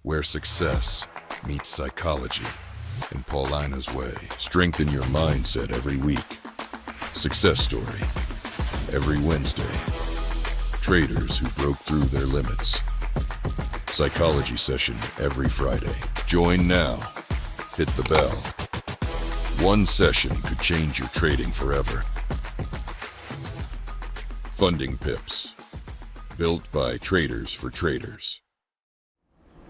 where success meets psychology in Paulina's way. Strengthen your mindset every week. Success story every Wednesday. Traders who broke through their limits. Psychology session every Friday. Join now. Hit the bell. One session could change your trading forever. FundingPips. Built by traders for traders.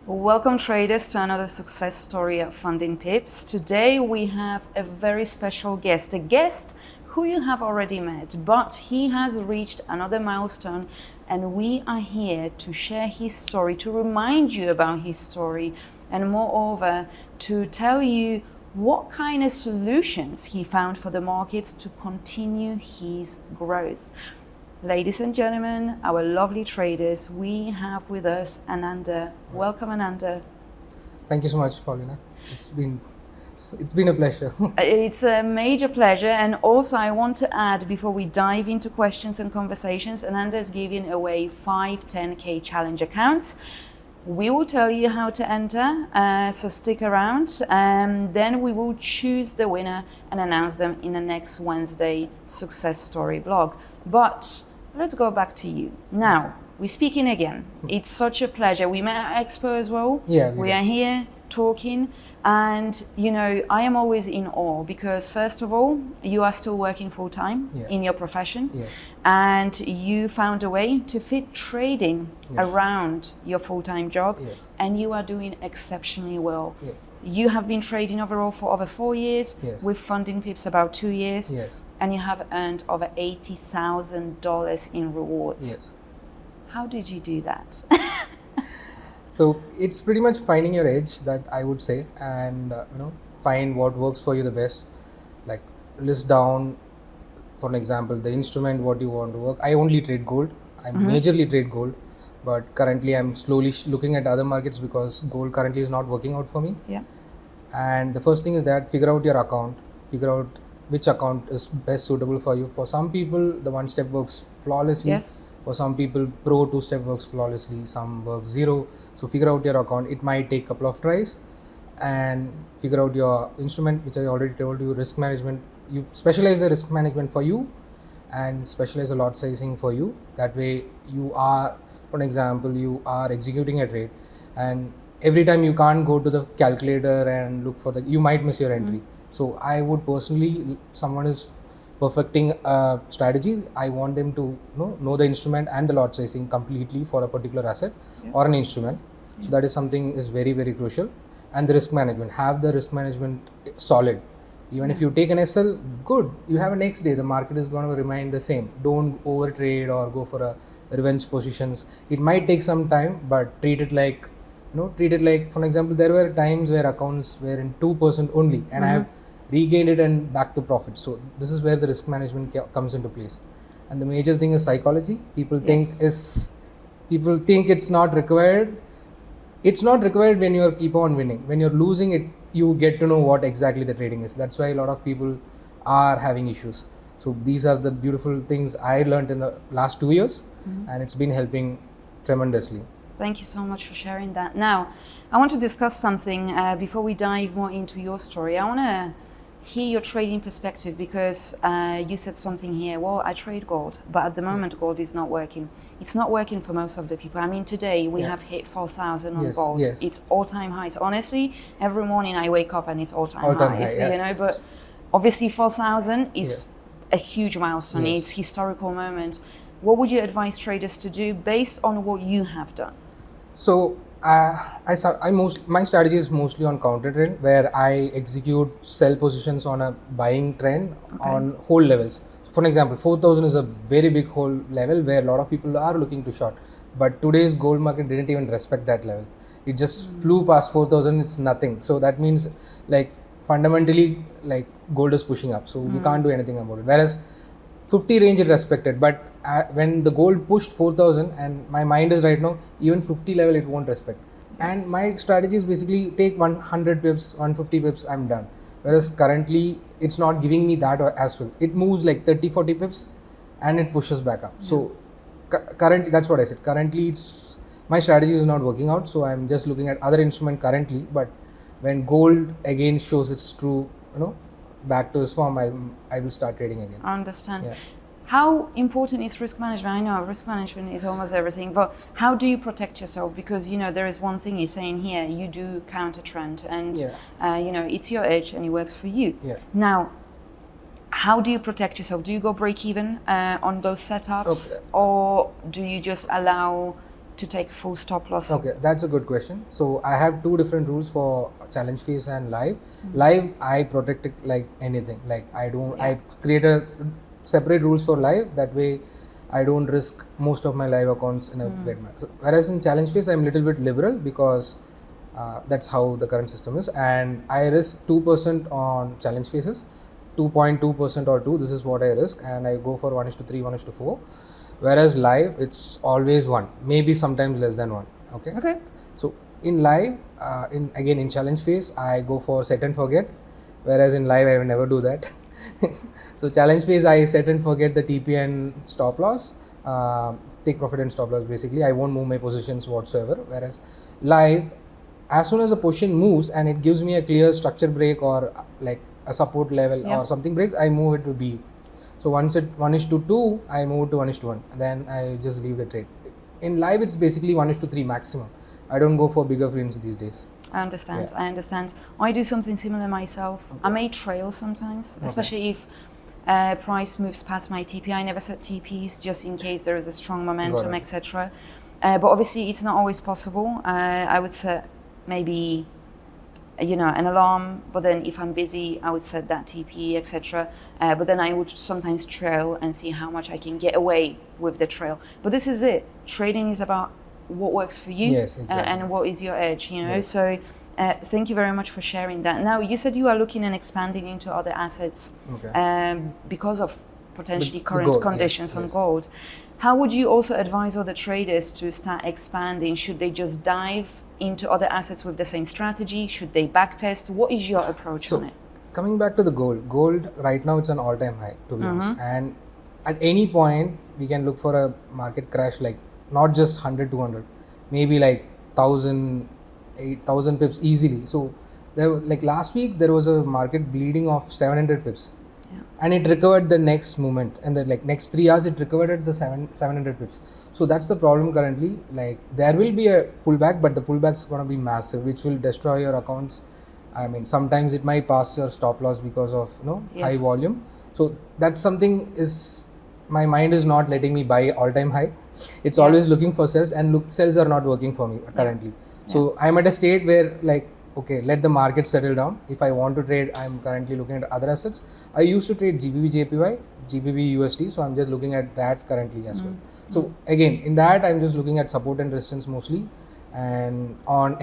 Welcome traders to another success story at FundingPips. Today we have a very special guest, a guest who you have already met, but he has reached another milestone and we are here to share his story, to remind you about his story, and moreover to tell you what kind of solutions he found for the markets to continue his growth. Ladies and gentlemen, our lovely traders, we have with us Anand. Welcome, Anand. Thank you so much, Paulina. It's been a pleasure. It's a major pleasure, and also I want to add before we dive into questions and conversations, Anand is giving away 5 10K challenge accounts. We will tell you how to enter, so stick around, and then we will choose the winner and announce them in the next Wednesday success story blog. But let's go back to you. Now, we're speaking again. It's such a pleasure. We met at Expo as well. Yeah, we are here talking. And, you know, I am always in awe because, first of all, you are still working full time in your profession. Yeah. And you found a way to fit trading around your full-time job. Yes. And you are doing exceptionally well. Yes. You have been trading overall for over 4 years, Yes. with FundingPips about 2 years. Yes. And you have earned over $80,000 in rewards. Yes. How did you do that? So it's pretty much finding your edge, that I would say, and find what works for you the best. Like list down, for an example, the instrument what you want to work. I only trade gold. I majorly trade gold, but currently I'm slowly looking at other markets because gold currently is not working out for me. Yeah. And the first thing is that figure out your account, figure out which account is best suitable for you. For some people, the one step works flawlessly. Yes. For some people, Pro 2-step works flawlessly, some work 0. So figure out your account. It might take a couple of tries, and figure out your instrument, which I already told you, risk management. You specialize the risk management for you and specialize the lot sizing for you. That way you are, for example, you are executing a trade, and every time you can't go to the calculator and look for you might miss your entry. So I would personally, someone is perfecting a strategy, I want them to know the instrument and the lot sizing completely for a particular asset or an instrument. So that is something is very, very crucial. And the risk management, have the risk management solid. Even if you take an SL, good, you have a next day, the market is going to remain the same. Don't over trade or go for a revenge positions. It might take some time, but treat it like, for example, there were times where accounts were in 2% only, and I have regained it and back to profit. So this is where the risk management comes into place. And the major thing is psychology. People think it's not required. It's not required when you keep on winning. When you're losing it, you get to know what exactly the trading is. That's why a lot of people are having issues. So these are the beautiful things I learned in the last 2 years, and it's been helping tremendously. Thank you so much for sharing that. Now, I want to discuss something before we dive more into your story. I want to hear your trading perspective because you said something here. Well, I trade gold, but at the moment gold is not working. It's not working for most of the people. I mean, today we have hit 4,000 on gold. Yes. It's all-time highs. Honestly, every morning I wake up and it's all-time highs. High, But obviously 4,000 is a huge milestone. It's historical moment. What would you advise traders to do based on what you have done? So my strategy is mostly on counter trend, where I execute sell positions on a buying trend on hold levels. For example, 4,000 is a very big hold level where a lot of people are looking to short, but today's gold market didn't even respect that level. It just flew past 4,000. It's nothing. So that means fundamentally gold is pushing up. So we can't do anything about it. Whereas 50 range it respected, but when the gold pushed 4,000, and my mind is right now, even 50 level it won't respect. And my strategy is basically take 100 pips, 150 pips, I'm done. Whereas currently it's not giving me that as well. It moves like 30, 40 pips and it pushes back up. So currently, that's what I said. Currently my strategy is not working out, so I'm just looking at other instrument currently. But when gold again shows its true, back to its form, I will start trading again. I understand. Yeah. How important is risk management? I know risk management is almost everything, but how do you protect yourself? Because there is one thing you're saying here, you do counter trend, and it's your edge and it works for you. Yeah. Now, how do you protect yourself? Do you go break even on those setups, or do you just allow to take full stop loss? Okay, that's a good question. So I have two different rules for challenge phase and live. Live, I protect it like anything. Like I create a separate rules for live. That way, I don't risk most of my live accounts in a bed match. So, whereas in challenge phase, I'm a little bit liberal because that's how the current system is, and I risk 2% on challenge phases, 2.2% or 2. This is what I risk, and I go for 1:3, 1:4. Whereas live, it's always 1, maybe sometimes less than 1. Okay. So in live, in challenge phase, I go for set and forget. Whereas in live, I will never do that. So challenge phase, I set and forget the TP and stop loss, take profit and stop loss. Basically, I won't move my positions whatsoever. Whereas live, as soon as the position moves and it gives me a clear structure break or like a support level or something breaks, I move it to B. So once it 1:2, I move to 1:1. Then I just leave the trade. In live, it's basically 1:3 maximum. I don't go for bigger prints these days. I understand. I do something similar myself. I may trail sometimes, especially if price moves past my TP. I never set TPs just in case there is a strong momentum, etc. But obviously, it's not always possible. I would set maybe an alarm, but then if I'm busy, I would set that TP, etc. But then I would sometimes trail and see how much I can get away with the trail. But this is it. Trading is about what works for you, and what is your edge, So thank you very much for sharing that. Now, you said you are looking and expanding into other assets because of potentially current conditions on gold. How would you also advise other traders to start expanding? Should they just dive into other assets with the same strategy? Should they backtest? What is your approach on it? Coming back to the gold right now, it's an all-time high, to be honest. And at any point, we can look for a market crash, like not just 100, 200, maybe like 1,000, 8,000 pips easily. So like last week, there was a market bleeding of 700 pips. And it recovered the next moment, and the next 3 hours it recovered at the 700 pips. So that's the problem currently. Like there will be a pullback, but the pullback's going to be massive, which will destroy your accounts. I mean, sometimes it might pass your stop loss because of high volume. So that's something my mind is not letting me buy all-time high. It's always looking for sells, and sells are not working for me currently. So I'm at a state where okay, let the market settle down. If I want to trade, I'm currently looking at other assets. I used to trade GBP JPY, GBP USD, so I'm just looking at that currently as well. So again, in that, I'm just looking at support and resistance mostly, and on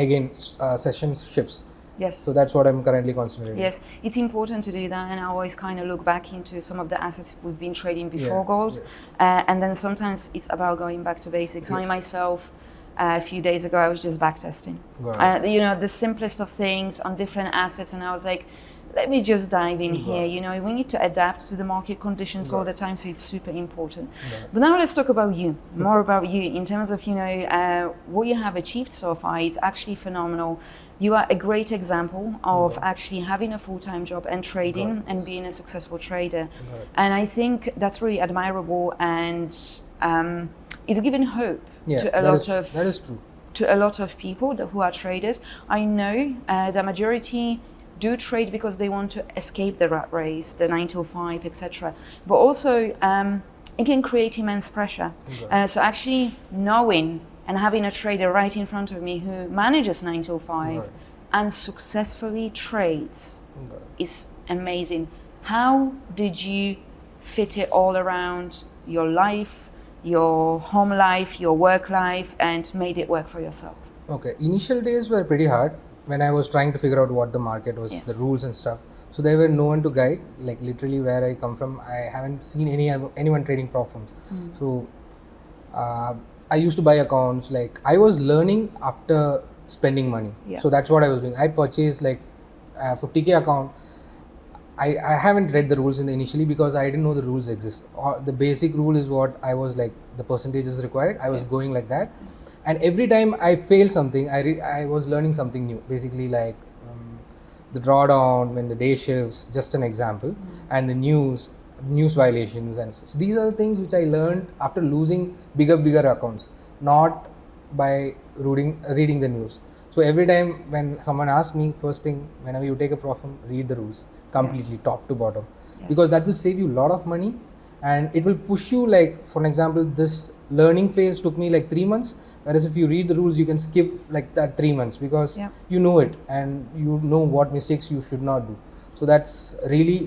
session shifts. Yes. So that's what I'm currently concentrating. Yes, it's important to do that, and I always kind of look back into some of the assets we've been trading before gold, and then sometimes it's about going back to basics. I myself, a few days ago, I was just backtesting. The simplest of things on different assets, and I was like, let me just dive in here. We need to adapt to the market conditions all the time, so it's super important. But now let's talk about you, more about you in terms of what you have achieved so far. It's actually phenomenal. You are a great example of actually having a full-time job and trading and being a successful trader. And I think that's really admirable, and it's given hope to a lot of people who are traders. I know the majority do trade because they want to escape the rat race, the 9 to 5, etc. But also it can create immense pressure. So actually knowing and having a trader right in front of me who manages 9 to 5 and successfully trades is amazing. How did you fit it all around your life, your home life, your work life, and made it work for yourself? Okay, initial days were pretty hard when I was trying to figure out what the market was, the rules and stuff. So there were no one to guide. Like literally where I come from, I haven't seen anyone trading prop firms. So I used to buy accounts. Like I was learning after spending money. So that's what I was doing. I purchased like a 50K account. I haven't read the rules initially because I didn't know the rules exist. The basic rule is what I was like, the percentage is required. I was going like that. And every time I fail something, I was learning something new. Basically, like the drawdown when the day shifts, just an example, and the news violations, and so these are the things which I learned after losing bigger accounts, not by reading the news. So every time when someone asks me, first thing, whenever you take a profit, read the rules completely, Yes. top to bottom, Yes. because that will save you a lot of money, and it will push you. Like for an example, this learning phase took me like 3 months, whereas if you read the rules, you can skip like that 3 months, because Yeah. you know it and you know what mistakes you should not do. So that's really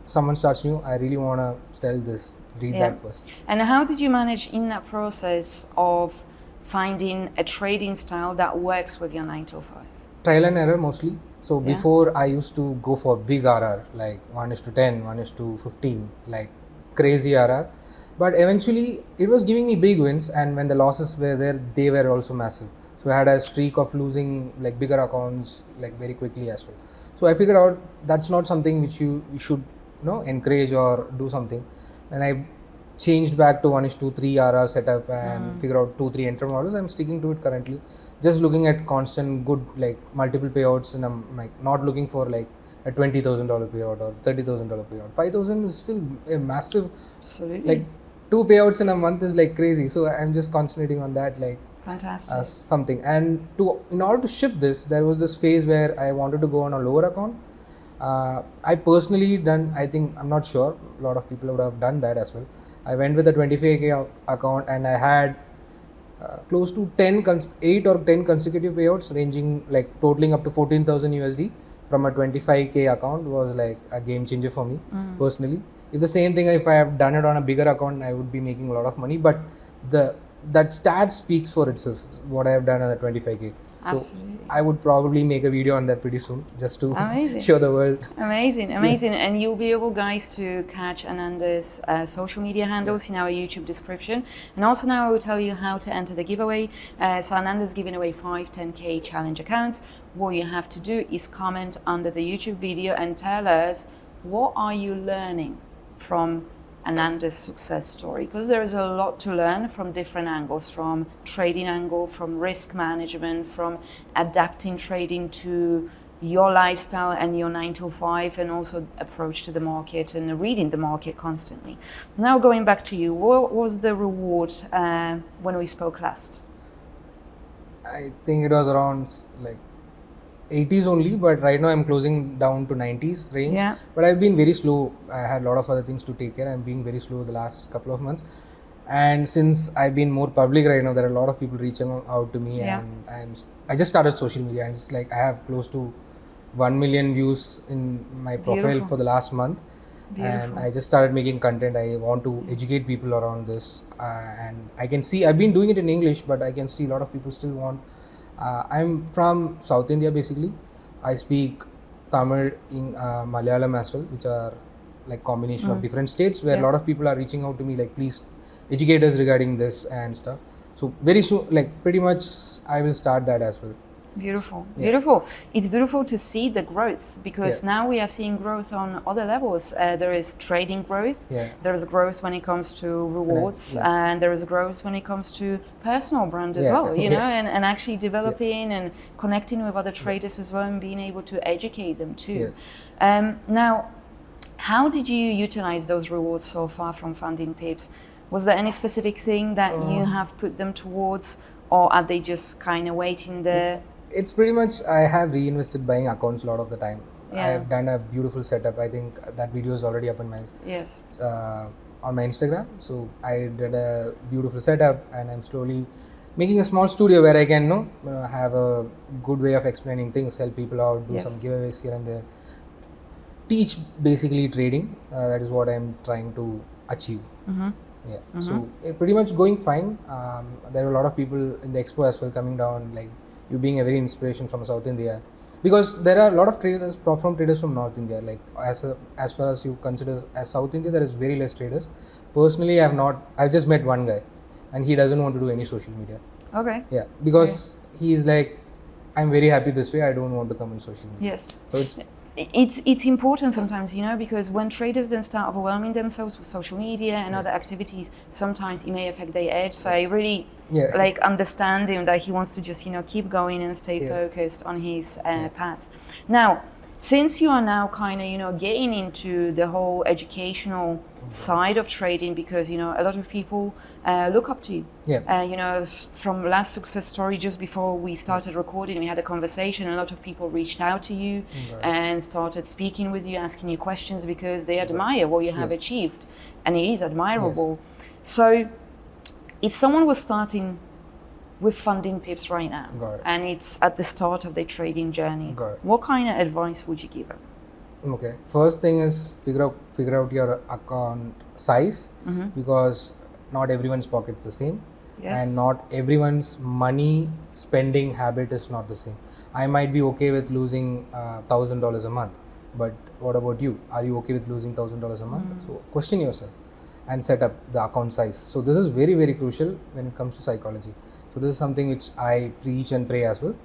someone starts new, I really want to tell this, read Yeah. that first. And how did you manage in that process of finding a trading style that works with your 9 to 5? Trial and error mostly. So Yeah. before I used to go for big RR, like 1:10, 1:15, like crazy RR. But eventually it was giving me big wins, and when the losses were there, they were also massive. So I had a streak of losing like bigger accounts like very quickly as well. So I figured out that's not something which you should encourage or do something. And I changed back to 1:3 RR setup and figure out 2-3 enter models. I'm sticking to it currently, just looking at constant good like multiple payouts, and I'm like not looking for like a $20,000 payout or $30,000 payout. 5,000 is still a massive, Absolutely. like 2 payouts in a month is like crazy. So I'm just concentrating on that, like Fantastic. something. And in order to shift this, there was this phase where I wanted to go on a lower account. I personally done, I think, I'm not sure, a lot of people would have done that as well. I went with a 25K account, and I had close to 8 or 10 consecutive payouts, ranging like totaling up to 14,000 USD from a 25K account. Was like a game changer for me personally. If the same thing, if I have done it on a bigger account, I would be making a lot of money. But that stat speaks for itself, what I have done on the 25K. Absolutely. So I would probably make a video on that pretty soon, just to Amazing. show the world. Amazing. And you'll be able, guys, to catch Anand's social media handles in our YouTube description. And also now I will tell you how to enter the giveaway. So Anand is giving away 5 10K challenge accounts. What you have to do is comment under the YouTube video and tell us, what are you learning from Anand's success story? Because there is a lot to learn from different angles, from trading angle, from risk management, from adapting trading to your lifestyle and your 9 to 5, and also approach to the market and reading the market constantly. Now going back to you, what was the reward when we spoke last? I think it was around like 80s only, but right now I'm closing down to 90s range. Yeah. But I've been very slow. I had a lot of other things to take care. I'm being very slow the last couple of months. And since I've been more public right now, there are a lot of people reaching out to me, Yeah. and I just started social media, and it's like I have close to 1 million views in my profile Beautiful. for the last month. Beautiful. And I just started making content. I want to educate people around this, and I can see I've been doing it in English, but I can see a lot of people still want. I'm from South India basically. I speak Tamil, Malayalam as well, which are like combination of different states, where a lot of people are reaching out to me like, please educate us regarding this and stuff. So very soon, like pretty much, I will start that as well. Beautiful, Yeah. beautiful. It's beautiful to see the growth, because Yeah. now we are seeing growth on other levels. There is trading growth, Yeah. there is growth when it comes to rewards, Yes. and there is growth when it comes to personal brand as Yeah. well, you Yeah. know, and actually developing and connecting with other traders as well, and being able to educate them too. Yes. Now, how did you utilize those rewards so far from FundingPips? Was there any specific thing that you have put them towards, or are they just kind of waiting there? It's pretty much, I have reinvested buying accounts a lot of the time. Yeah. I have done a beautiful setup. I think that video is already up on Yes. my Instagram. So I did a beautiful setup, and I'm slowly making a small studio where I can have a good way of explaining things, help people out, do Yes. some giveaways here and there, teach basically trading. That is what I'm trying to achieve. Yeah. So pretty much going fine. There are a lot of people in the expo as well coming down, like you being a very inspiration from South India, because there are a lot of traders, platform traders from North India. Like as far as you consider as South India, there is very less traders. Personally, I've just met one guy, and he doesn't want to do any social media. Okay. Yeah, because he's like, I'm very happy this way. I don't want to come on social media. Yes. So It's important sometimes, because when traders then start overwhelming themselves with social media and other activities, sometimes it may affect their edge. So I really Yeah. like understand him that he wants to just, keep going and stay Yes. focused on his path. Now, since you are now kind of, getting into the whole educational side of trading, because, a lot of people look up to you. Yeah. From last success story, just before we started recording, we had a conversation. A lot of people reached out to you and started speaking with you, asking you questions because they admire what you have achieved, and it is admirable. So if someone was starting with FundingPips right now, and it's at the start of their trading journey, what kind of advice would you give them? Okay. First thing is figure out your account size, because not everyone's pocket is the same, and not everyone's money spending habit is not the same. I might be okay with losing $1,000 a month, but what about you? Are you okay with losing $1,000 a month? So question yourself and set up the account size. So this is very, very crucial when it comes to psychology. So this is something which I preach and pray as well.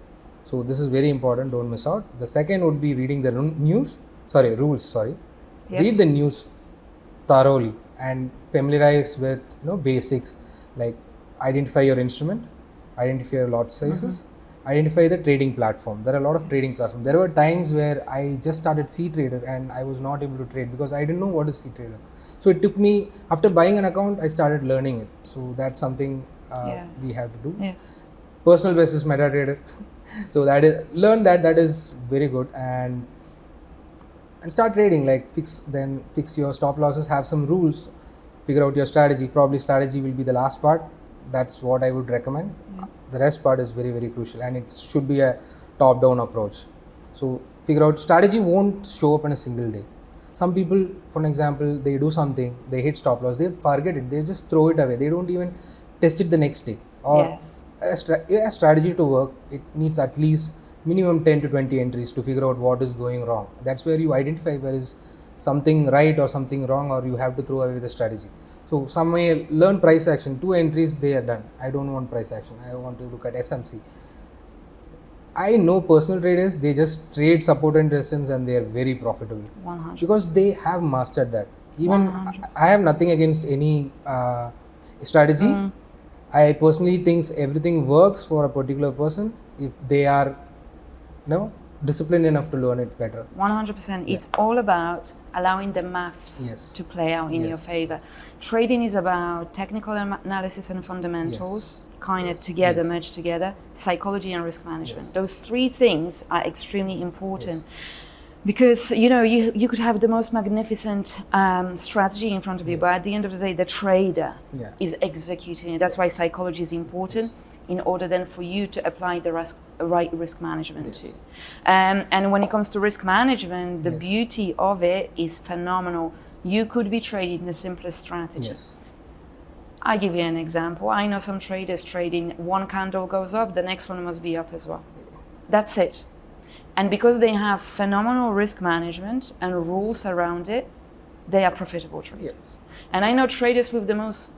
So this is very important, don't miss out. The second would be reading the rules. Read the news thoroughly and familiarize with basics, like identify your instrument, identify your lot sizes, identify the trading platform. There are a lot of trading platforms. There were times where I just started C Trader and I was not able to trade because I didn't know what is C Trader. So it took me, after buying an account, I started learning it. So that's something we have to do. Personal basis MetaTrader. So that is very good, and start trading. Like fix your stop losses, have some rules, figure out your strategy. Probably strategy will be the last part. That's what I would recommend. The rest part is very, very crucial, and it should be a top-down approach. So figure out strategy won't show up in a single day. Some people, for example, they do something, they hit stop loss, they forget it, they just throw it away. They don't even test it the next day. Or a strategy to work, it needs at least minimum 10 to 20 entries to figure out what is going wrong. That's where you identify where is something right or something wrong, or you have to throw away the strategy. So some may learn price action, 2 entries, they are done. I don't want price action, I want to look at SMC. I know personal traders, they just trade support and resistance and they are very profitable. 100%. Because they have mastered that. Even 100%. I have nothing against any strategy. I personally think everything works for a particular person if they are disciplined enough to learn it better. 100%. It's all about allowing the maths to play out in your favor. Trading is about technical analysis and fundamentals kind of together, merged together, psychology and risk management. Those 3 things are extremely important. Because you could have the most magnificent strategy in front of you, but at the end of the day, the trader is executing it. That's why psychology is important, in order then for you to apply the right risk management too. And when it comes to risk management, the beauty of it is phenomenal. You could be trading the simplest strategy. I give you an example. I know some traders trading, one candle goes up, the next one must be up as well. That's it. And because they have phenomenal risk management and rules around it, they are profitable traders. And I know traders with the most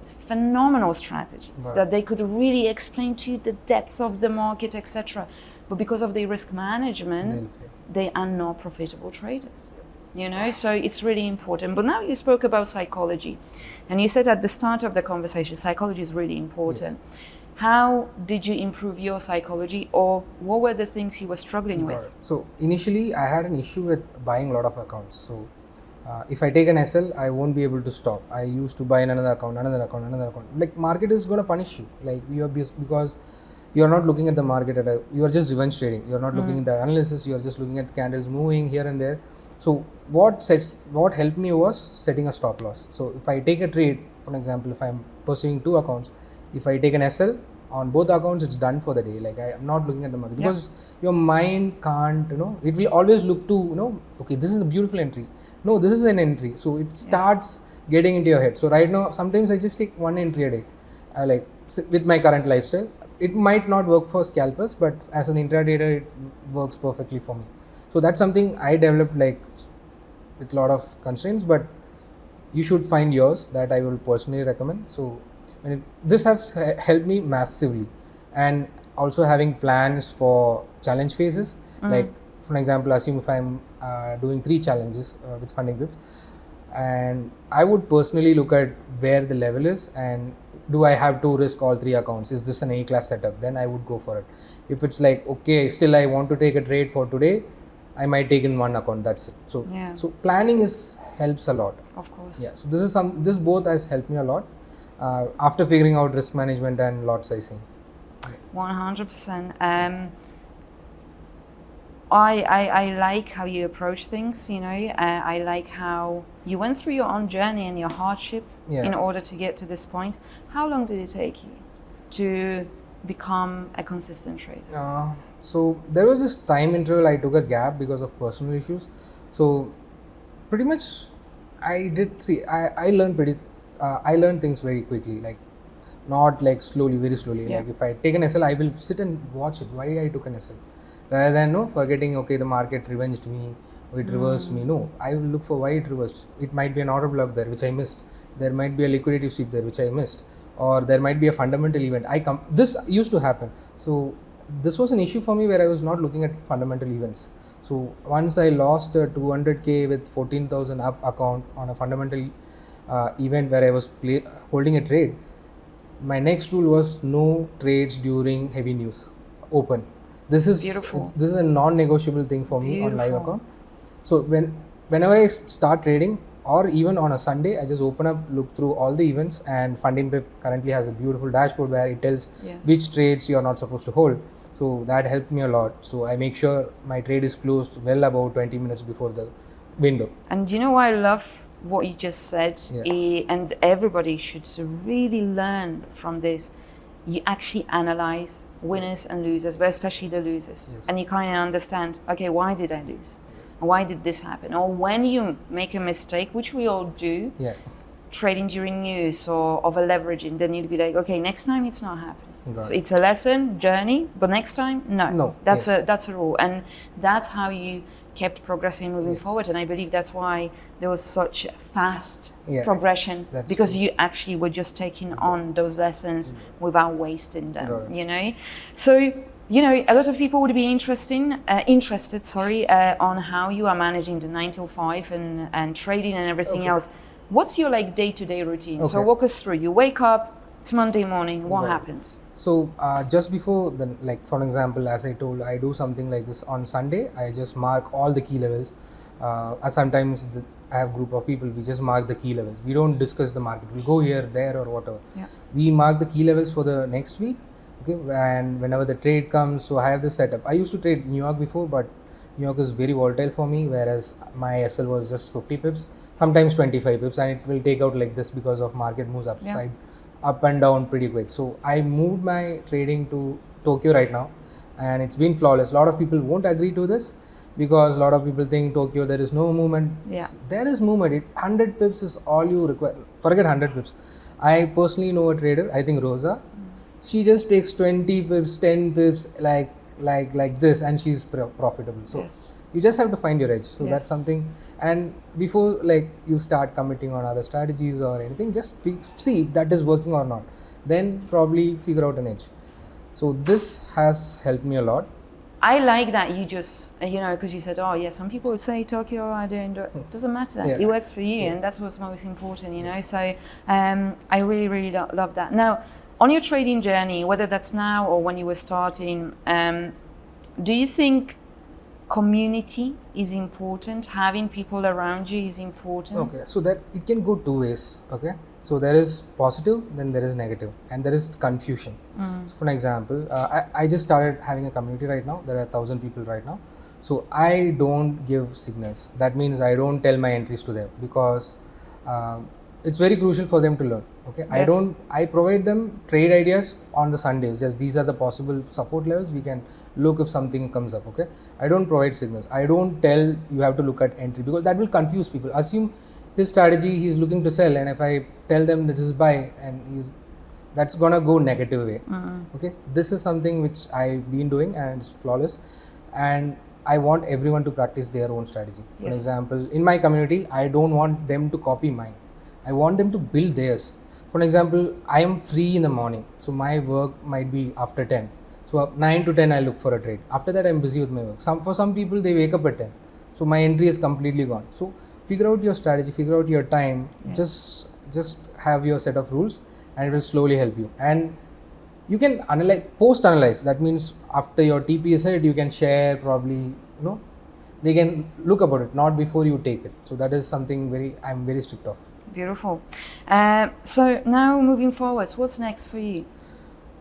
phenomenal strategies that they could really explain to you the depth of the market, etc. But because of their risk management, they are not profitable traders. So it's really important. But now you spoke about psychology, and you said at the start of the conversation, psychology is really important. How did you improve your psychology, or what were the things you were struggling with? So initially I had an issue with buying a lot of accounts. So if I take an SL, I won't be able to stop. I used to buy another account. Like market is going to punish you. Like because you are not looking at the market you are just revenge trading. You are not looking at the analysis. You are just looking at candles moving here and there. So what helped me was setting a stop loss. So if I take a trade, for example, if I'm pursuing 2 accounts, if I take an SL on both accounts, it's done for the day. Like I am not looking at the market because your mind can't, it will always look to, okay, this is a beautiful entry. No, this is an entry. So it starts getting into your head. So right now, sometimes I just take 1 entry a day. Like with my current lifestyle, it might not work for scalpers, but as an intraday, it works perfectly for me. So that's something I developed like with a lot of constraints, but you should find yours that I will personally recommend. So this has helped me massively, and also having plans for challenge phases. Like for example, assume if I'm doing 3 challenges with FundingPips, and I would personally look at where the level is and do I have to risk all 3 accounts? Is this an A class setup? Then I would go for it. If it's like, okay, still I want to take a trade for today, I might take in 1 account. That's it. So Yeah. so planning helps a lot. Of course. Yeah. So this both has helped me a lot after figuring out risk management and lot sizing. 100%. I like how you approach things, you know. I like how you went through your own journey and your hardship in order to get to this point. How long did it take you to become a consistent trader? So there was this time interval I took a gap because of personal issues. So pretty much I did see I learned I learned things very quickly, like not like slowly, very slowly. Yeah. Like if I take an SL, I will sit and watch it. Why I took an SL, rather than forgetting. Okay, the market revenged me, or it reversed me. No, I will look for why it reversed. It might be an order block there which I missed. There might be a liquidity sweep there which I missed, or there might be a fundamental event. This used to happen. So this was an issue for me where I was not looking at fundamental events. So once I lost 200k with 14,000 up account on a fundamental event where I was holding a trade, my next rule was no trades during heavy news open. This is Beautiful. This is a non-negotiable thing for me on live Beautiful. account. So whenever I start trading, or even on a Sunday, I just open up, look through all the events, and FundingPip currently has a beautiful dashboard where it tells Yes. which trades you are not supposed to hold. So that helped me a lot. So I make sure my trade is closed well about 20 minutes before the window. And you know why I love what you just said, and everybody should really learn from this. You actually analyze winners and losers, but especially the losers, and you kind of understand, okay, why did I lose? Why did this happen? Or when you make a mistake, which we all do, trading during news or over leveraging, then you'd be like, okay, next time it's not happening. So it's a lesson, journey, but next time, no. That's a rule, and that's how you kept progressing, moving forward. And I believe that's why there was such fast progression, because you actually were just taking on those lessons without wasting them. You know, so you know, a lot of people would be interested, on how you are managing the 9 till 5 and trading and everything else. What's your like day-to-day routine? So walk us through. You wake up, it's Monday morning. What happens? So just before the, like for example, as I told, I do something like this on Sunday. I just mark all the key levels. Sometimes I have a group of people. We just mark the key levels. We don't discuss the market. We go here, there, or whatever. We mark the key levels for the next week. Okay, and whenever the trade comes, so I have this setup. I used to trade New York before, but New York is very volatile for me, whereas my SL was just 50 pips, sometimes 25 pips, and it will take out like this because of market moves upside, up and down pretty quick. So I moved my trading to Tokyo right now, and it's been flawless. A lot of people won't agree to this because a lot of people think Tokyo there is no movement. There is movement. 100 pips is all you require. Forget 100 pips. I personally know a trader, I think Rosa. She just takes 20 pips, 10 pips, like this, and she's profitable. So you just have to find your edge. So that's something. And before like you start committing on other strategies or anything, just see if that is working or not. Then probably figure out an edge. So this has helped me a lot. I like that you just, you know, because you said, oh yeah, some people would say Tokyo, I don't do it. It doesn't matter. It works for you, and that's what's most important, you know. So I really, really love that. Now, on your trading journey, whether that's now or when you were starting, do you think community is important? Having people around you is important? Okay, so that it can go two ways. Okay, so there is positive, then there is negative, and there is confusion. So for example, I just started having a community right now. There are 1,000 people right now. So I don't give signals. That means I don't tell my entries to them because it's very crucial for them to learn. Okay, I provide them trade ideas on the Sundays. Just these are the possible support levels. We can look if something comes up. Okay, I don't provide signals. I don't tell you have to look at entry because that will confuse people. Assume his strategy, he's looking to sell, and if I tell them that this is buy, and that's gonna go negative way. Okay, this is something which I've been doing and it's flawless, and I want everyone to practice their own strategy. For example, in my community, I don't want them to copy mine. I want them to build theirs. For example, I am free in the morning, so my work might be after 10. So 9 to 10, I look for a trade. After that, I'm busy with my work. For some people, they wake up at 10. So my entry is completely gone. So figure out your strategy, figure out your time. Just have your set of rules and it will slowly help you. And you can post-analyze. That means after your TP is hit, you can share probably, they can look about it, not before you take it. So that is something I'm very strict of. Beautiful. So now moving forwards, what's next for you?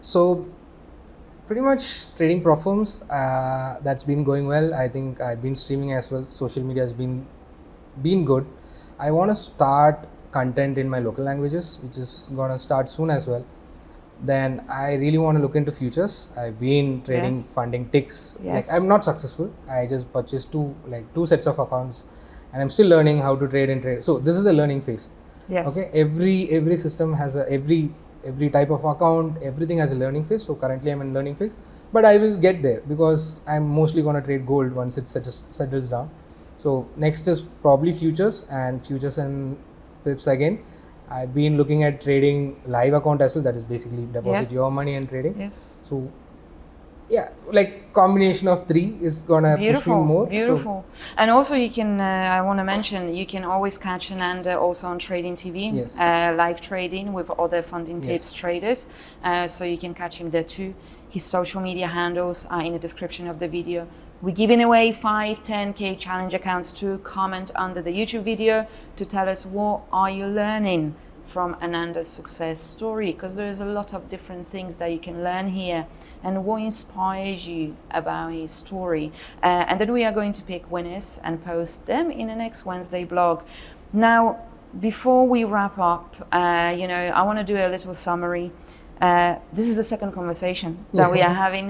So pretty much trading performs. That's been going well. I think I've been streaming as well. Social media has been good. I want to start content in my local languages, which is gonna start soon as well. Then I really want to look into futures. I've been trading funding ticks. Yes. Like I'm not successful. I just purchased two sets of accounts, and I'm still learning how to trade and trade. So this is the learning phase. Yes. Okay. Every system has every type of account. Everything has a learning phase. So currently I'm in learning phase, but I will get there because I'm mostly gonna trade gold once it settles down. So next is probably futures and pips again. I've been looking at trading live account as well. That is basically deposit your money and trading. Yes. So yeah, like combination of three is gonna push me more. Beautiful. So, and also you can, I want to mention, you can always catch Anand also on Trading TV, yes. Live trading with other FundingPips traders. So you can catch him there too. His social media handles are in the description of the video. We're giving away 5, 10K challenge accounts to comment under the YouTube video to tell us what are you learning from Anand's success story, because there's a lot of different things that you can learn here and what inspires you about his story. And then we are going to pick winners and post them in the next Wednesday blog. Now, before we wrap up, I want to do a little summary. This is the second conversation that we are having.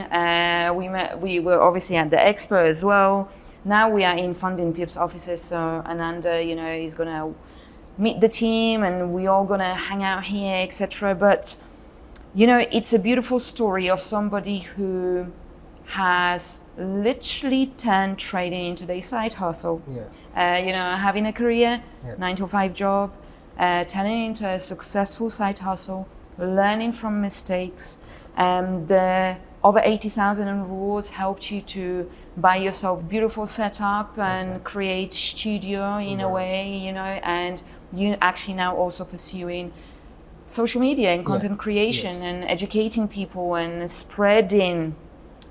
We were obviously at the expo as well. Now we are in FundingPips offices, so Anand, is gonna meet the team and we all gonna hang out here, etc. But it's a beautiful story of somebody who has literally turned trading into their side hustle. Having a career, 9-to-5 job, turning into a successful side hustle, learning from mistakes. The over 80,000 rewards helped you to buy yourself beautiful setup and create studio in a way, and you actually now also pursuing social media and content creation and educating people and spreading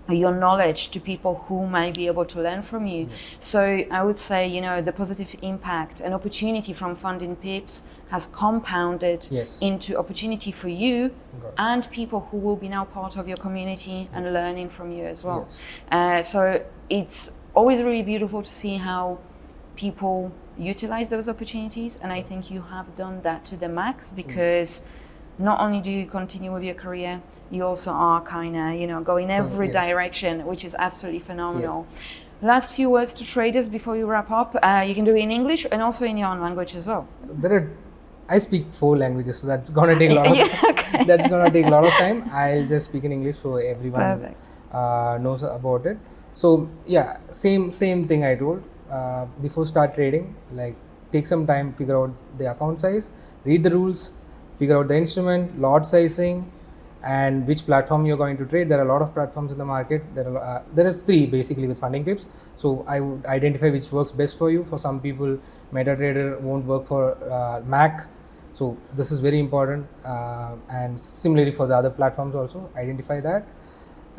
your knowledge to people who might be able to learn from you. So I would say, the positive impact and opportunity from FundingPips has compounded into opportunity for you and people who will be now part of your community and learning from you as well. So it's always really beautiful to see how people utilize those opportunities, and I think you have done that to the max, because not only do you continue with your career, you also are kind of, going every direction, which is absolutely phenomenal. Last few words to traders before you wrap up. You can do it in English and also in your own language as well. I speak 4 languages, so that's gonna take a lot of that's gonna take a lot of time. I'll just speak in English so everyone knows about it. So same thing I told. Before start trading, like take some time, figure out the account size, read the rules, figure out the instrument, lot sizing, and which platform you're going to trade. There are a lot of platforms in the market. There is 3 basically with FundingPips. So I would identify which works best for you. For some people, MetaTrader won't work for Mac. So this is very important. And similarly for the other platforms also, identify that.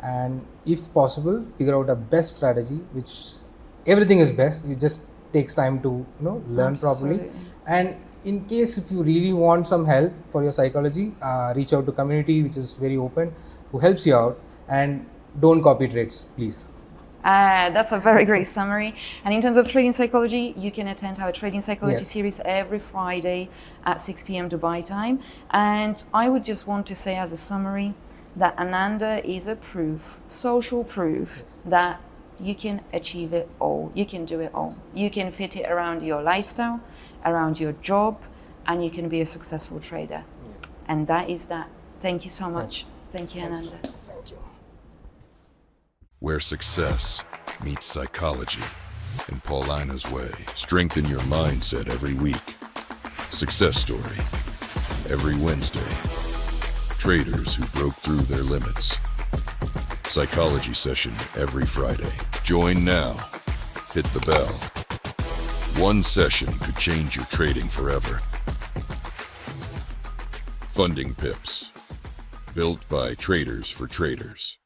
And if possible, figure out a best strategy, which everything is best. It just takes time to learn properly. And in case if you really want some help for your psychology, reach out to community, which is very open, who helps you out, and don't copy trades, please. That's a very great summary. And in terms of trading psychology, you can attend our trading psychology series every Friday at 6 p.m. Dubai time. And I would just want to say as a summary that Ananda is a social proof that you can achieve it all. You can do it all. You can fit it around your lifestyle, around your job, and you can be a successful trader. And that is that. Thank you so much. Thank you, Ananda. Thank you. Where success meets psychology in Paulina's way. Strengthen your mindset every week. Success story every Wednesday. Traders who broke through their limits. Psychology session every Friday. Join now. Hit the bell. One session could change your trading forever. FundingPips. Built by traders for traders.